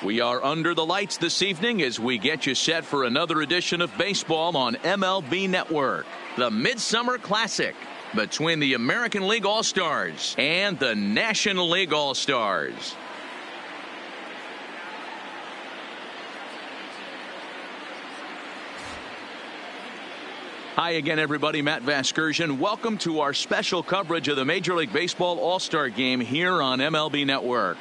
We are under the lights this evening as we get you set for another edition of baseball on MLB Network. The Midsummer Classic between the American League All-Stars and the National League All-Stars. Hi again, everybody. Matt Vasgersian. Welcome to our special coverage of the Major League Baseball All-Star Game here on MLB Network.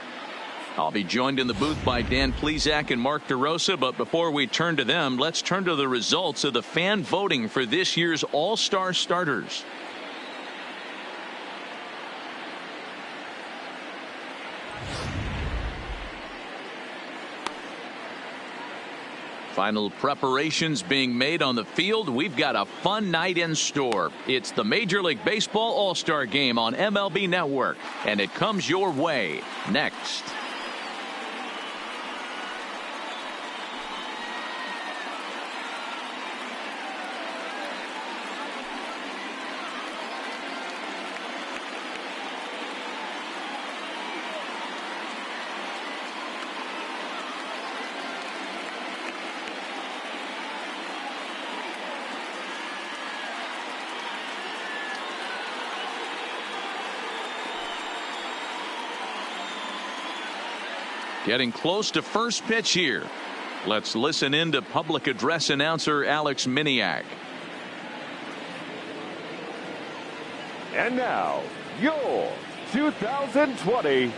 I'll be joined in the booth by Dan Plesac and Mark DeRosa, but before we turn to them, let's turn to the results of the fan voting for this year's All-Star starters. Final preparations being made on the field. We've got a fun night in store. It's the Major League Baseball All-Star Game on MLB Network, and it comes your way next. Getting close to first pitch here. Let's listen in to public address announcer Alex Miniak. And now, your 2020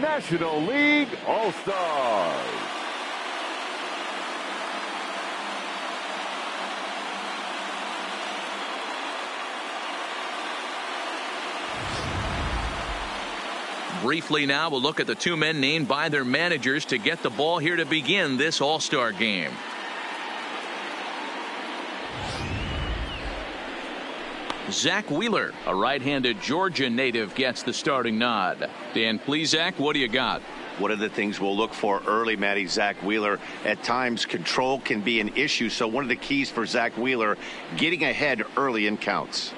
National League All-Stars. Briefly now, we'll look at the two men named by their managers to get the ball here to begin this All-Star game. Zack Wheeler, a right-handed Georgia native, gets the starting nod. Dan Plesac, what do you got? One of the things we'll look for early, Matty, Zack Wheeler, at times control can be an issue. So one of the keys for Zack Wheeler, getting ahead early in counts.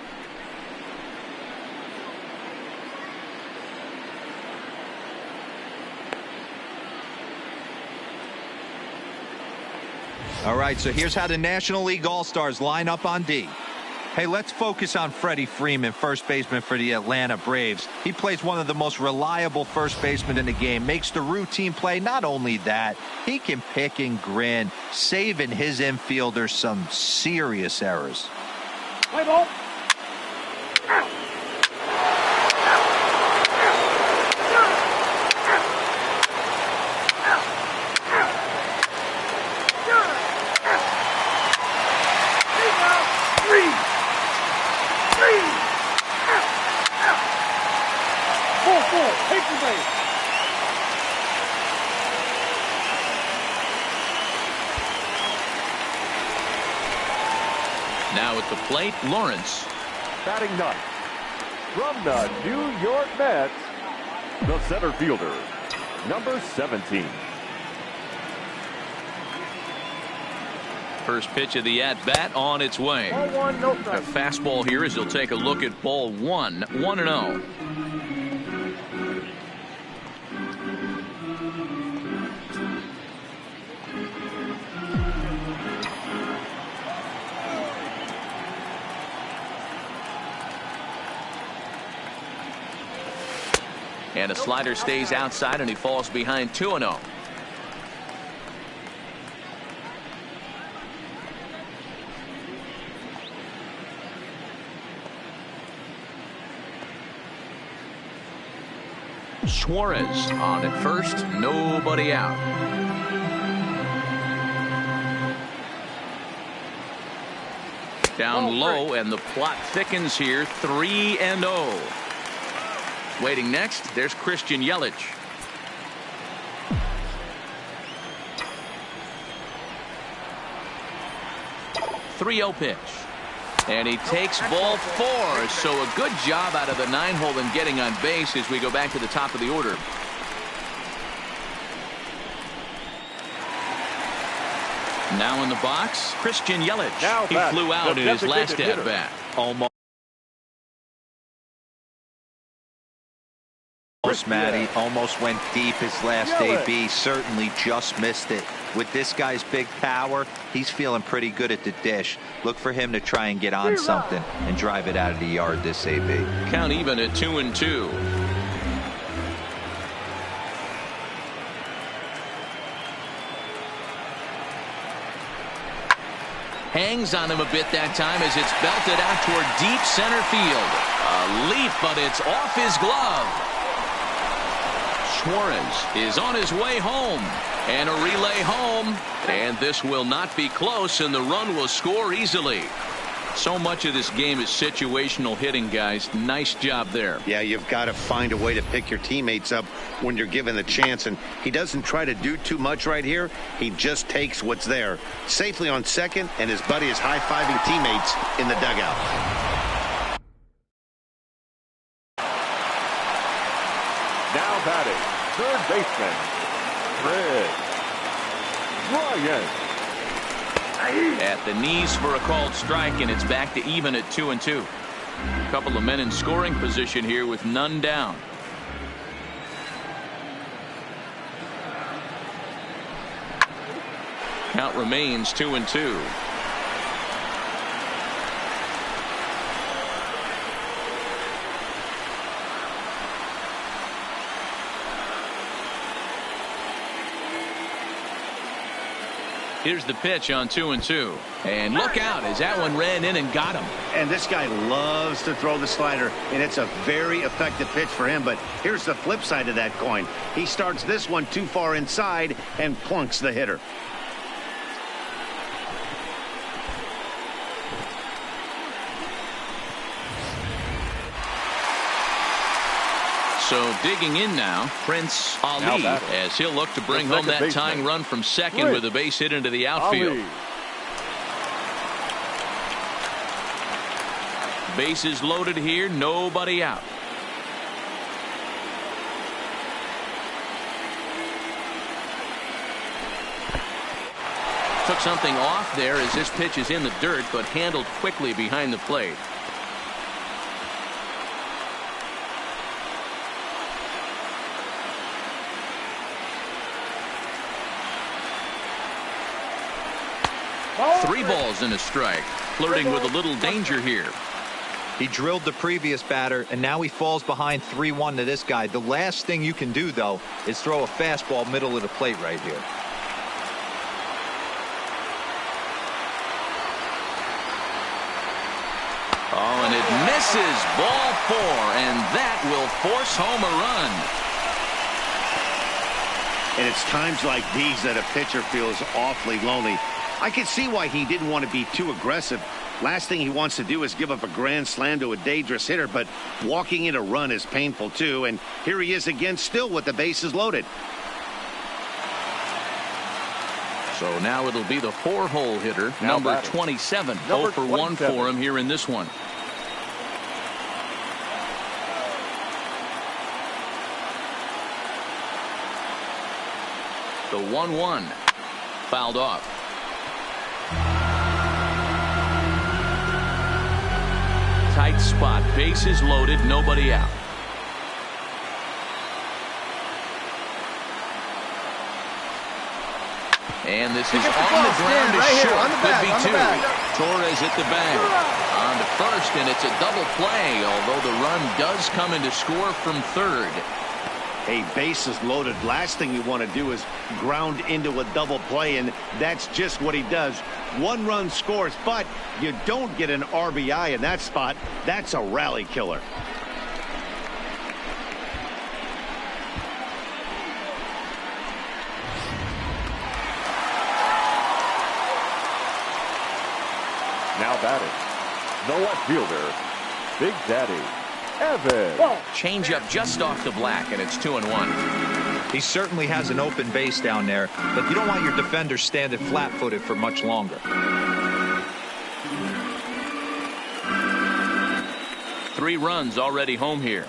All right, so here's how the National League All-Stars line up on D. Hey, let's focus on Freddie Freeman, first baseman for the Atlanta Braves. He plays one of the most reliable first basemen in the game, makes the routine play. Not only that, he can pick and grin, saving his infielders some serious errors. Play ball. Now at the plate, Lawrence. Batting ninth, from the New York Mets, the center fielder, number 17. First pitch of the at-bat on its way. Ball one, no A strike. fastball here as he'll take a look at ball one, 1-0. And a slider stays outside and he falls behind 2-0. Suarez on at first, nobody out. Down low, and the plot thickens here, 3-0. Waiting next, there's Christian Yelich. .30 pitch. And he takes ball four. So a good job out of the 9-hole in getting on base as we go back to the top of the order. Now in the box, Christian Yelich. Now He back, flew out the in his last designated at-bat. Almost course, Matty. Almost went deep his last AB. Certainly just missed it. With this guy's big power, he's feeling pretty good at the dish. Look for him to try and get on something and drive it out of the yard this AB. Count even at 2-2. Hangs on him a bit that time as it's belted out toward deep center field. A leap, but it's off his glove. Suarez is on his way home. And a relay home. And this will not be close, and the run will score easily. So much of this game is situational hitting, guys. Nice job there. Yeah, you've got to find a way to pick your teammates up when you're given the chance. And he doesn't try to do too much right here. He just takes what's there. Safely on second, and his buddy is high-fiving teammates in the dugout. Now batting, third baseman, Kris Bryant. At the knees for a called strike, and it's back to even at 2-2. A couple of men in scoring position here with none down. Count remains 2-2. Here's the pitch on 2-2. And look out as that one ran in and got him. And this guy loves to throw the slider, and it's a very effective pitch for him. But here's the flip side of that coin. He starts this one too far inside and plunks the hitter. So digging in now, Prince Ali, as he'll look to bring home that tying run from second with a base hit into the outfield. Bases loaded here, nobody out. Took something off there as this pitch is in the dirt, but handled quickly behind the plate. Three balls and a strike. Flirting with a little danger here. He drilled the previous batter, and now he falls behind 3-1 to this guy. The last thing you can do, though, is throw a fastball middle of the plate right here. Oh, and it misses. Ball 4, and that will force home a run. And it's times like these that a pitcher feels awfully lonely. I can see why he didn't want to be too aggressive. Last thing he wants to do is give up a grand slam to a dangerous hitter, but walking in a run is painful too. And here he is again, still with the bases loaded. So now it'll be the 4-hole hitter, number 27. 0 for 1 for him here in this one. The 1-1 fouled off. Tight spot, bases loaded, nobody out. And this is on the ground, is short, could be two. Torres at the bag, on to first, and it's a double play, although the run does come into score from third. A bases loaded. Last thing you want to do is ground into a double play, and that's just what he does. 1 run scores, but you don't get an RBI in that spot. That's a rally killer. Now batting, the left fielder, Big Daddy Evans. Change up just off the black, and it's 2-1. He certainly has an open base down there, but you don't want your defender standing flat-footed for much longer. 3 runs already home here.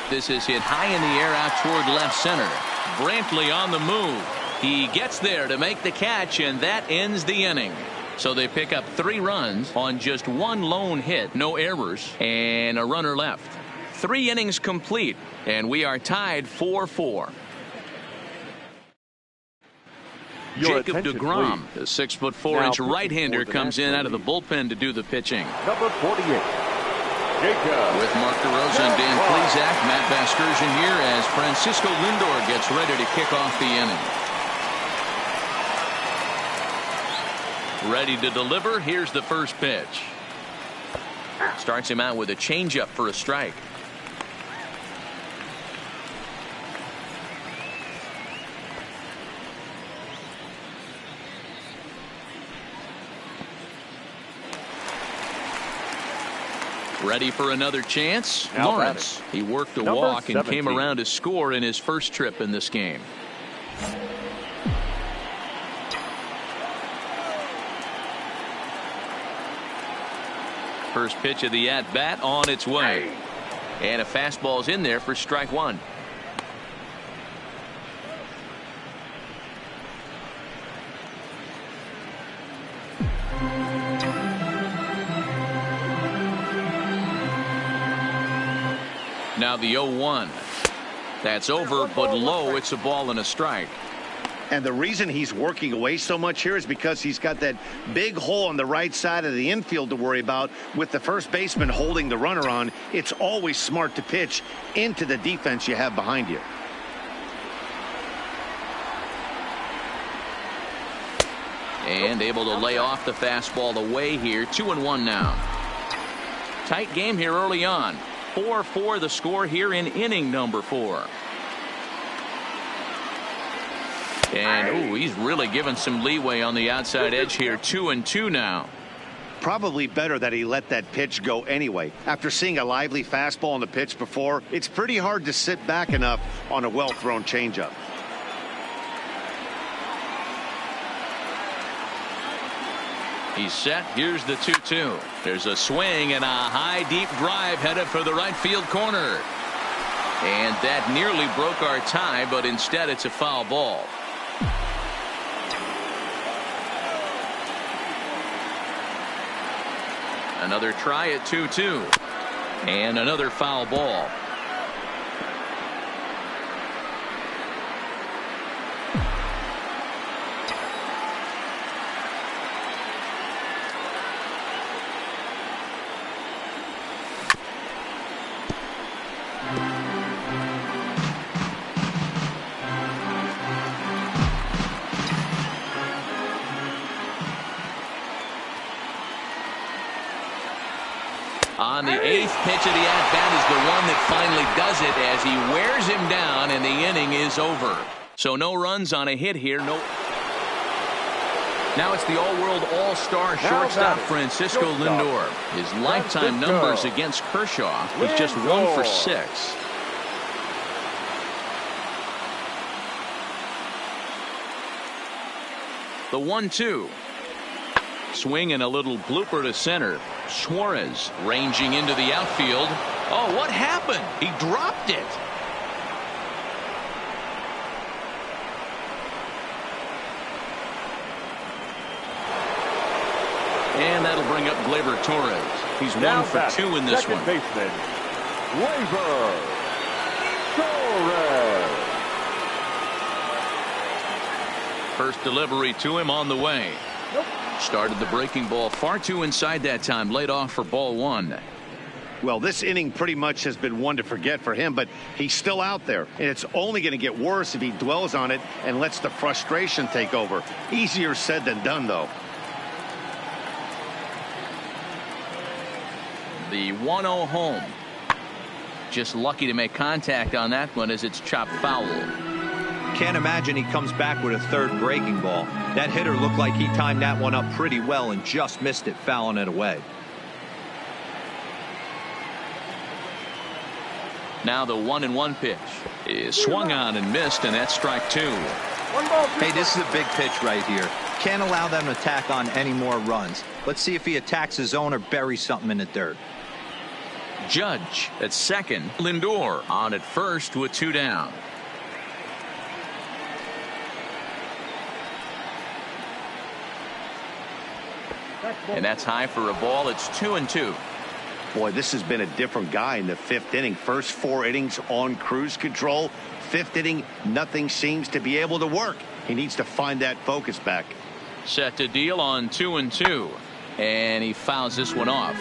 This is hit high in the air out toward left center. Brantley on the move. He gets there to make the catch, and that ends the inning. So they pick up 3 runs on just 1 lone hit, no errors, and a runner left. 3 innings complete, and we are tied 4-4. Jacob deGrom, the 6'4" right-hander, comes in out of the bullpen to do the pitching. Number 48, Jacob. With Mark DeRosa and Dan Plesac, Matt Vasgersian here as Francisco Lindor gets ready to kick off the inning. Ready to deliver. Here's the first pitch. Starts him out with a changeup for a strike. Ready for another chance. Now Lawrence. He worked a walk and came around to score in his first trip in this game. First pitch of the at-bat on its way. And a fastball's in there for strike 1. Now the 0-1. That's over, but low. It's a ball and a strike. And the reason he's working away so much here is because he's got that big hole on the right side of the infield to worry about. With the first baseman holding the runner on, it's always smart to pitch into the defense you have behind you. And able to lay off the fastball away here. 2-1 now. Tight game here early on. 4-4 the score here in inning number 4. And he's really given some leeway on the outside edge here. 2-2 now. Probably better that he let that pitch go anyway. After seeing a lively fastball on the pitch before, it's pretty hard to sit back enough on a well-thrown changeup. He's set. Here's the 2-2. There's a swing and a high deep drive headed for the right field corner. And that nearly broke our tie, but instead it's a foul ball. Another try at 2-2. And another foul ball. On the 8th pitch of the at-bat is the one that finally does it as he wears him down, and the inning is over. So no runs on a hit here. No. Now it's the all-world all-star shortstop Francisco Lindor. His lifetime numbers against Kershaw was just 1 for 6. The 1-2. Swing and a little blooper to center. Suarez ranging into the outfield. Oh, what happened? He dropped it. And that'll bring up Gleyber Torres. He's 1 for 2 in this one. Second baseman, Gleyber Torres. First delivery to him on the way. Started the breaking ball far too inside that time. Laid off for ball 1. Well, this inning pretty much has been one to forget for him, but he's still out there, and it's only going to get worse if he dwells on it and lets the frustration take over. Easier said than done, though. The 1-0 home. Just lucky to make contact on that one as it's chopped foul. Can't imagine he comes back with a third breaking ball. That hitter looked like he timed that one up pretty well and just missed it, fouling it away. Now the 1-1 pitch is swung on and missed, and that's strike 2. Hey, this is a big pitch right here. Can't allow them to tack on any more runs. Let's see if he attacks his zone or buries something in the dirt. Judge at second. Lindor on at first with 2 down. And that's high for a ball. It's 2-2. Boy, this has been a different guy in the 5th inning. First 4 innings on cruise control. 5th inning, nothing seems to be able to work. He needs to find that focus back. Set to deal on 2-2. And he fouls this one off.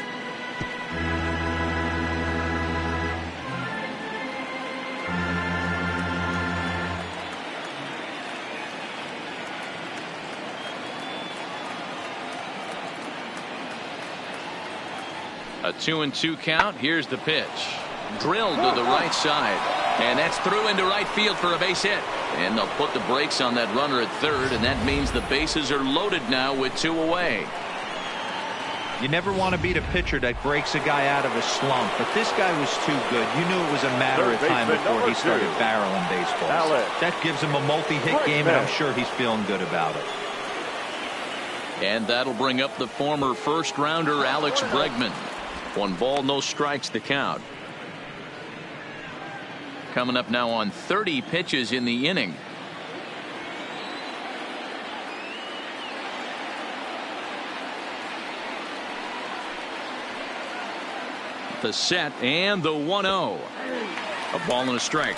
A 2-2 count. Here's the pitch. Drilled to the right side. And that's through into right field for a base hit. And they'll put the brakes on that runner at third. And that means the bases are loaded now with 2 away. You never want to beat a pitcher that breaks a guy out of a slump. But this guy was too good. You knew it was a matter of time before he started barreling baseballs. That gives him a multi-hit game, and I'm sure he's feeling good about it. And that'll bring up the former first-rounder Alex Bregman. 1 ball, no strikes to count. Coming up now on 30 pitches in the inning. The set and the 1-0. A ball and a strike.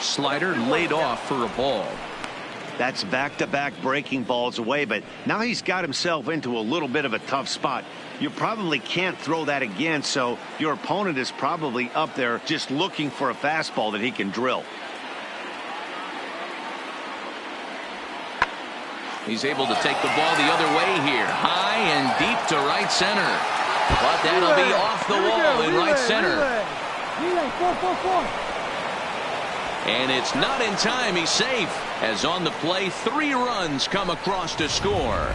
Slider laid off for a ball. That's back-to-back breaking balls away, but now he's got himself into a little bit of a tough spot. You probably can't throw that again, so your opponent is probably up there just looking for a fastball that he can drill. He's able to take the ball the other way here. High and deep to right center. But that'll be off the wall in right center. And it's not in time. He's safe. As on the play, 3 runs come across to score.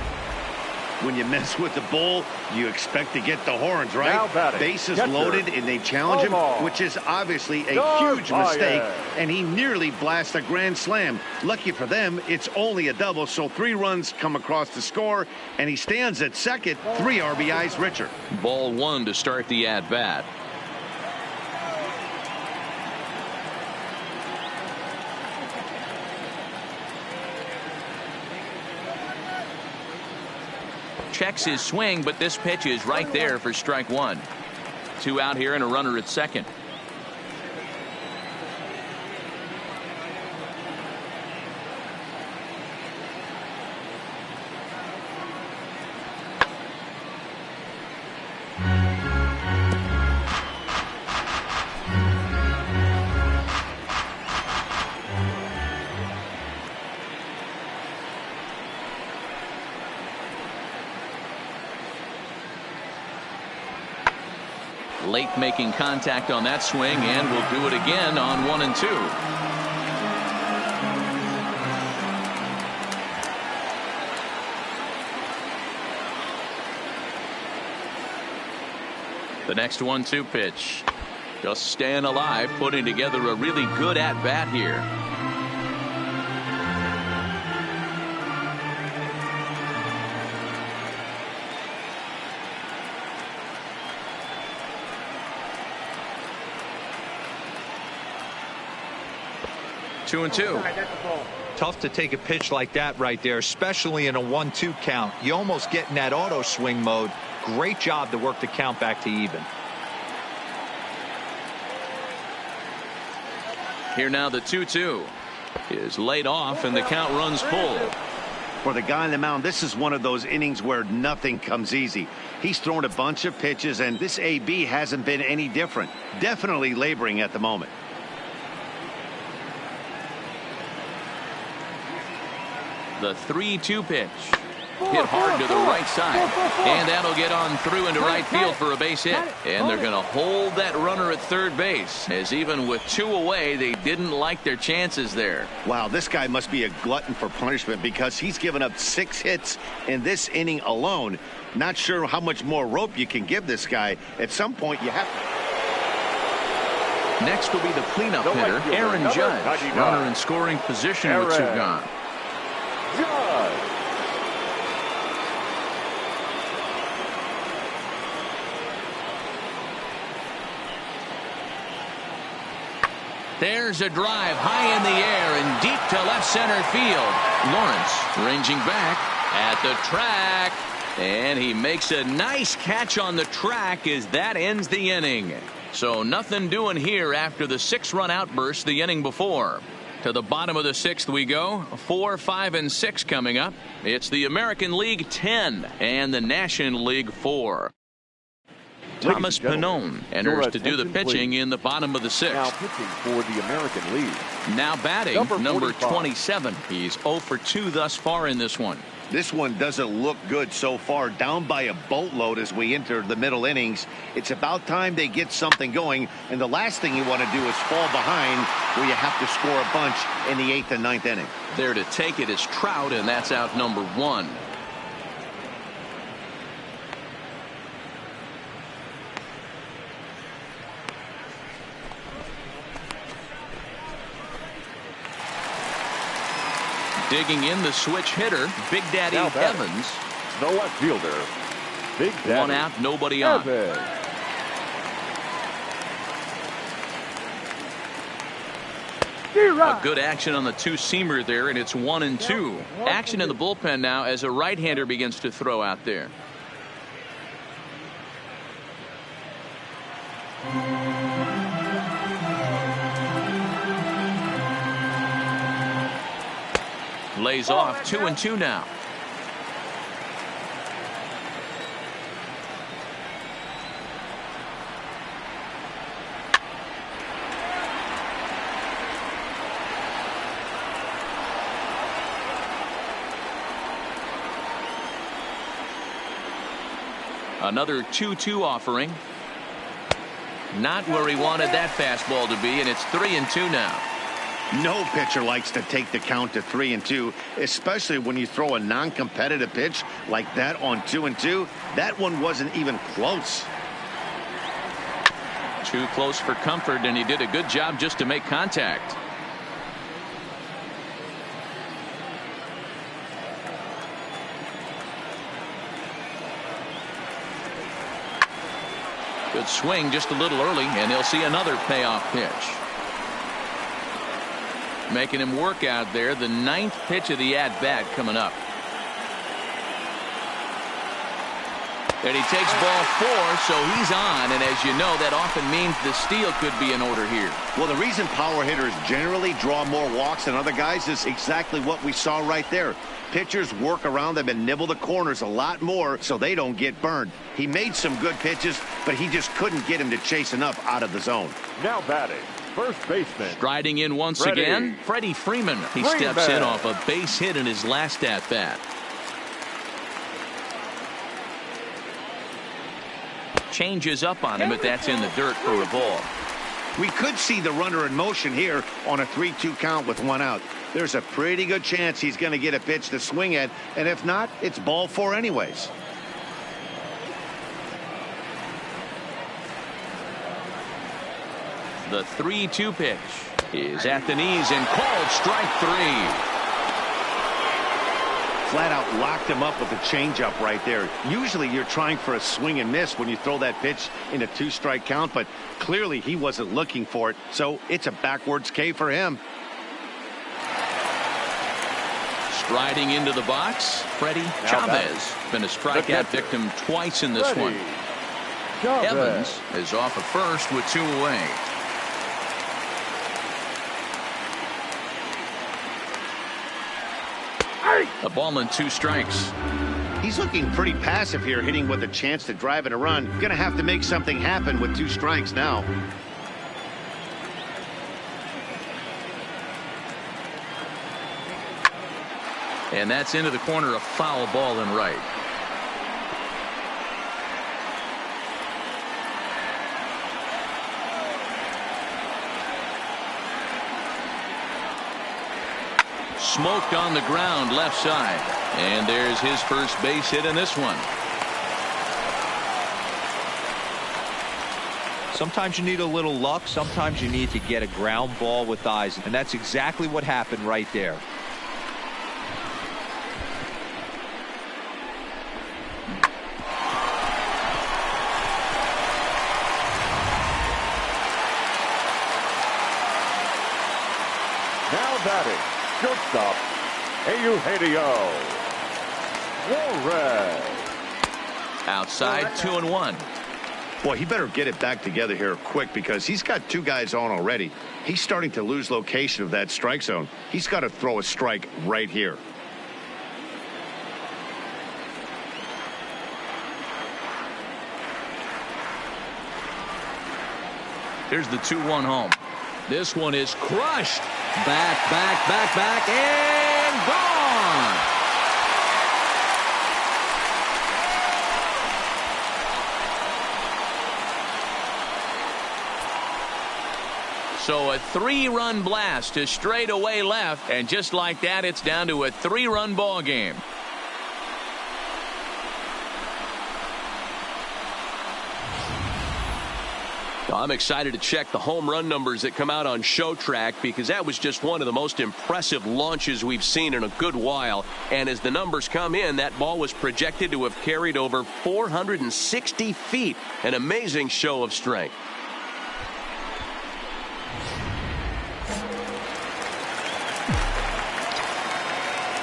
When you mess with the bull, you expect to get the horns, right? Bases loaded, and they challenge him, which is obviously a huge mistake. And he nearly blasts a grand slam. Lucky for them, it's only a double, so 3 runs come across to score, and he stands at second, 3 RBIs richer. Ball 1 to start the at-bat. Checks his swing, but this pitch is right there for strike 1. 2 out here and a runner at second. Late making contact on that swing, and will do it again on 1 and 2. The next 1-2 pitch. Just staying alive, putting together a really good at-bat here. Two and 2. Tough to take a pitch like that right there, especially in a 1-2 count. You almost get in that auto swing mode. Great job to work the count back to even. Here now the 2-2 is laid off, and the count runs full. For the guy on the mound, this is one of those innings where nothing comes easy. He's thrown a bunch of pitches, and this AB hasn't been any different. Definitely laboring at the moment. The 3-2 pitch. Hit hard to the right side. And that'll get on through into right field for a base hit. And they're going to hold that runner at third base, as even with 2 away, they didn't like their chances there. Wow, this guy must be a glutton for punishment, because he's given up 6 hits in this inning alone. Not sure how much more rope you can give this guy. At some point, you have to. Next will be the cleanup The right hitter, fielder, Aaron number Judge. 99. Runner in scoring position with two Aaron gone. Judge. There's a drive high in the air and deep to left center field. Lawrence ranging back at the track. And he makes a nice catch on the track as that ends the inning. So nothing doing here after the 6-run outburst the inning before. To the bottom of the 6th we go. 4, 5, and 6 coming up. It's the American League 10 and the National League 4. Thomas Pannone enters to do the pitching in the bottom of the 6th. Now pitching for the American League. Now batting, number 27. He's 0 for 2 thus far in this one. This one doesn't look good so far. Down by a boatload as we enter the middle innings. It's about time they get something going. And the last thing you want to do is fall behind where you have to score a bunch in the 8th and 9th inning. There to take it is Trout, and that's out number 1. Digging in the switch hitter, Big Daddy Evans. The left fielder, Big Daddy. One out, nobody on. Evans. A good action on the two-seamer there, and it's 1-2. Action in the bullpen now as a right-hander begins to throw out there. Lays off 2-2 now. Another 2-2 offering. Not where he wanted that fastball to be, and it's 3-2 now. No pitcher likes to take the count to 3-2, especially when you throw a non-competitive pitch like that on 2-2. That one wasn't even close. Too close for comfort, and he did a good job just to make contact. Good swing just a little early, and he'll see another payoff pitch. Making him work out there. The 9th pitch of the at-bat coming up. And he takes ball 4, so he's on. And as you know, that often means the steal could be in order here. Well, the reason power hitters generally draw more walks than other guys is exactly what we saw right there. Pitchers work around them and nibble the corners a lot more so they don't get burned. He made some good pitches, but he just couldn't get him to chase enough out of the zone. Now batting, first baseman. Striding in once again, Freddie Freeman. He steps in off a base hit in his last at-bat. Changes up on him, but that's in the dirt for a ball. We could see the runner in motion here on a 3-2 count with 1 out. There's a pretty good chance he's going to get a pitch to swing at, and if not, it's ball 4 anyways. The 3-2 pitch is at the knees and called strike 3. Flat out locked him up with a changeup right there. Usually you're trying for a swing and miss when you throw that pitch in a 2-strike count, but clearly he wasn't looking for it, so it's a backwards K for him. Striding into the box, Freddie Chavez. Been a strikeout victim twice in this one. Evans is off at first with 2 away. A ball and 2 strikes. He's looking pretty passive here, hitting with a chance to drive in a run. Gonna have to make something happen with 2 strikes now. And that's into the corner, a foul ball and right. Smoked on the ground left side. And there's his first base hit in this one. Sometimes you need a little luck. Sometimes you need to get a ground ball with eyes. And that's exactly what happened right there. Now batting, shortstop, Eugenio Suarez. Outside, 2-1. Boy, he better get it back together here quick because he's got two guys on already. He's starting to lose location of that strike zone. He's got to throw a strike right here. Here's the 2-1 home. This one is crushed. Back, and gone. So a 3-run blast to straightaway left, and just like that, it's down to a 3-run ball game. I'm excited to check the home run numbers that come out on ShowTrack because that was just one of the most impressive launches we've seen in a good while. And as the numbers come in, that ball was projected to have carried over 460 feet. An amazing show of strength.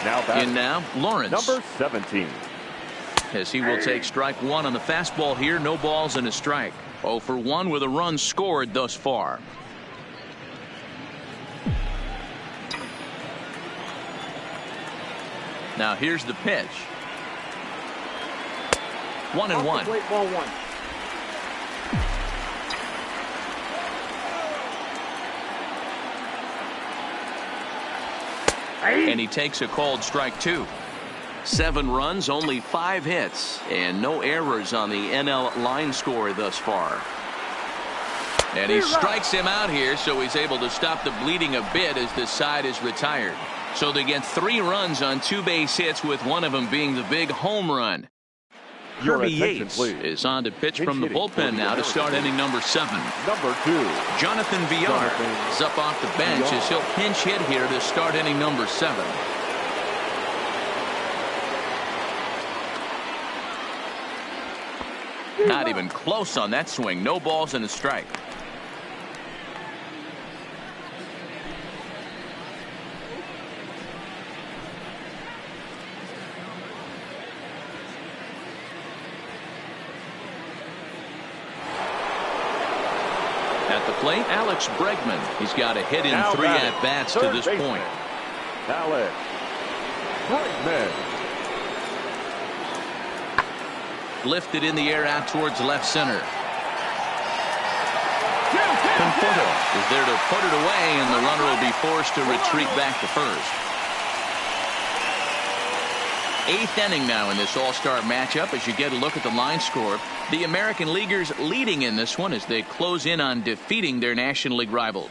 Now batting, In now, Lawrence. number 17. As he will take strike one on the fastball here. No balls and a strike. 0 for 1 with a run scored thus far. Now here's the pitch. 1-1. Plate, ball one. And he takes a called strike 2. 7 runs, only 5 hits, and no errors on the NL line score thus far. And he strikes him out here, so he's able to stop the bleeding a bit as this side is retired. So they get 3 runs on 2 base hits, with one of them being the big home run. Your Kirby attention, Yates please. is on to pitch from the Pinch hitting for bullpen the now to American start League. inning number 7. Number 2. Jonathan Villar is up off the bench as he'll pinch hit here to start inning number 7. Not even close on that swing. No balls and a strike. At the plate, Alex Bregman. He's got a hit in Now 3 batting, at-bats to third this baseman, point. Alex Bregman. Lifted in the air out towards left center. Conforto is there to put it away, and the runner will be forced to retreat back to first. 8th inning now in this all-star matchup as you get a look at the line score. The American Leaguers leading in this one as they close in on defeating their National League rivals.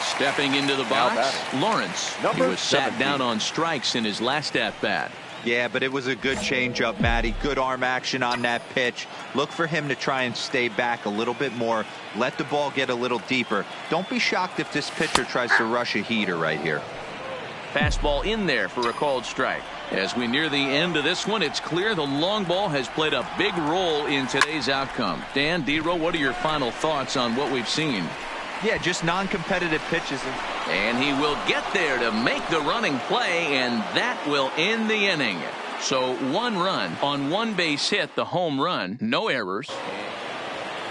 Stepping into the box, Lawrence. He Number was sat 17. down on strikes in his last at-bat. Yeah, but it was a good changeup, Matty. Good arm action on that pitch. Look for him to try and stay back a little bit more. Let the ball get a little deeper. Don't be shocked if this pitcher tries to rush a heater right here. Fastball in there for a called strike. As we near the end of this one, it's clear the long ball has played a big role in today's outcome. Dan, Dero, what are your final thoughts on what we've seen? Yeah, just non-competitive pitches. And he will get there to make the running play, and that will end the inning. So 1 run on 1 base hit, the home run, no errors.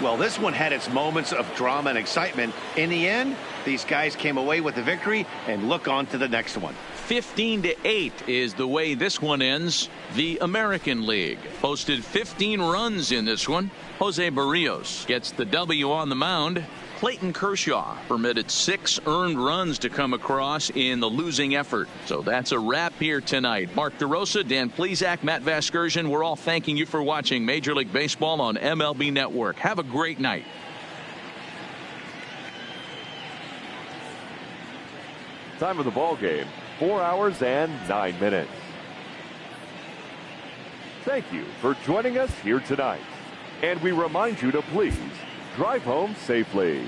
Well, this one had its moments of drama and excitement. In the end, these guys came away with the victory, and look on to the next one. 15-8 is the way this one ends. The American League posted 15 runs in this one. Jose Barrios gets the W on the mound. Clayton Kershaw permitted 6 earned runs to come across in the losing effort. So that's a wrap here tonight. Mark DeRosa, Dan Plesac, Matt Vasgersian, we're all thanking you for watching Major League Baseball on MLB Network. Have a great night. Time of the ball game, 4 hours and 9 minutes. Thank you for joining us here tonight. And we remind you to please drive home safely.